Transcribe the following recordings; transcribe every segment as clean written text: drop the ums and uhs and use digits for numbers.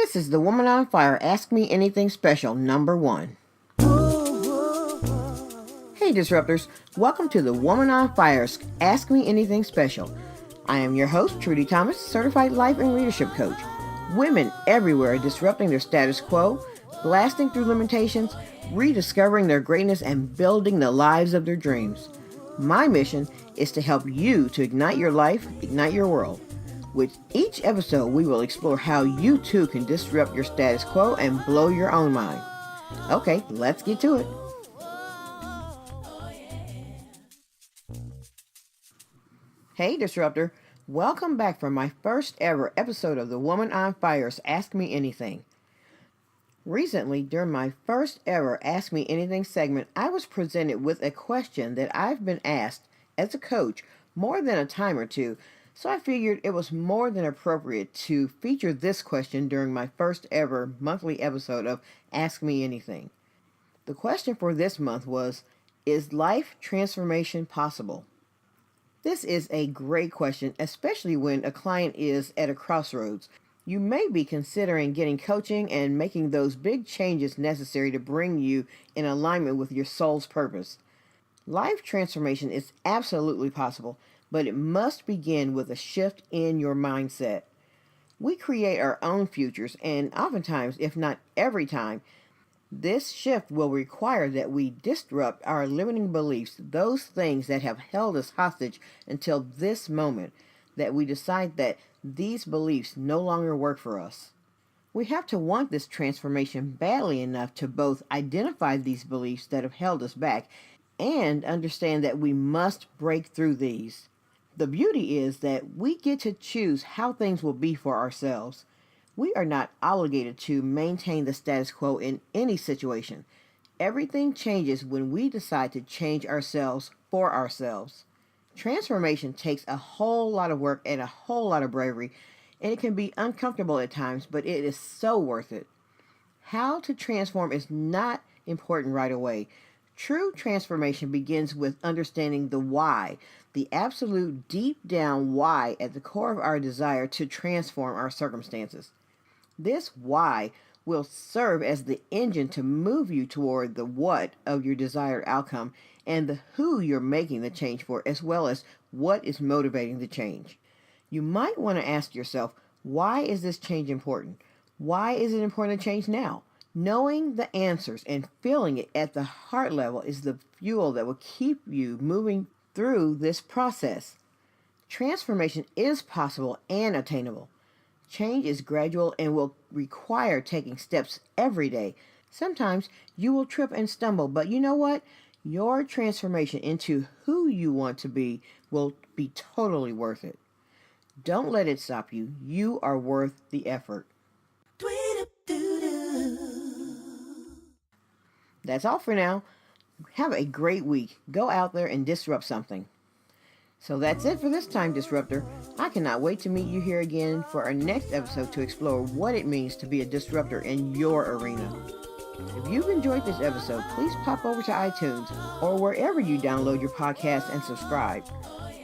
This is the Woman on Fire Ask Me Anything Special number 1. Hey Disruptors, welcome to the Woman on Fire's Ask Me Anything Special. I am your host, Lunnie-Thomas, certified life and leadership coach. Women everywhere are disrupting their status quo, blasting through limitations, rediscovering their greatness, and building the lives of their dreams. My mission is to help you to ignite your life, ignite your world. With each episode, we will explore how you too can disrupt your status quo and blow your own mind. Okay, let's get to it. Hey Disruptor, welcome back for my first ever episode of the Woman on Fire's Ask Me Anything. Recently, during my first ever Ask Me Anything segment, I was presented with a question that I've been asked as a coach more than a time or two, so I figured it was more than appropriate to feature this question during my first ever monthly episode of Ask Me Anything. The question for this month was, is life transformation possible? This is a great question, especially when a client is at a crossroads. You may be considering getting coaching and making those big changes necessary to bring you in alignment with your soul's purpose. Life transformation is absolutely possible, but it must begin with a shift in your mindset. We create our own futures, and oftentimes, if not every time, this shift will require that we disrupt our limiting beliefs, those things that have held us hostage until this moment, that we decide that these beliefs no longer work for us. We have to want this transformation badly enough to both identify these beliefs that have held us back and understand that we must break through these. The beauty is that we get to choose how things will be for ourselves. We are not obligated to maintain the status quo in any situation. Everything changes when we decide to change ourselves for ourselves. Transformation takes a whole lot of work and a whole lot of bravery, and it can be uncomfortable at times, but it is so worth it. How to transform is not important right away. True transformation begins with understanding the why, the absolute deep down why at the core of our desire to transform our circumstances. This why will serve as the engine to move you toward the what of your desired outcome and the who you're making the change for, as well as what is motivating the change. You might want to ask yourself, why is this change important? Why is it important to change now? Knowing the answers and feeling it at the heart level is the fuel that will keep you moving through this process. Transformation is possible and attainable. Change is gradual and will require taking steps every day. Sometimes you will trip and stumble, but you know what? Your transformation into who you want to be will be totally worth it. Don't let it stop you. You are worth the effort. That's all for now. Have a great week. Go out there and disrupt something. So that's it for this time, Disruptor. I cannot wait to meet you here again for our next episode to explore what it means to be a disruptor in your arena. If you've enjoyed this episode, please pop over to iTunes or wherever you download your podcast and subscribe.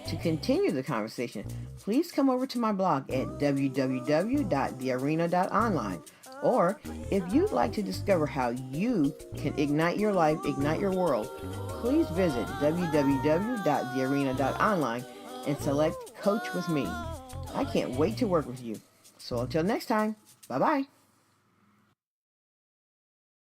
To continue the conversation, please come over to my blog at www.thearena.online. Or if you'd like to discover how you can ignite your life, ignite your world, please visit www.thearena.online and select Coach with Me. I can't wait to work with you. So until next time, bye-bye.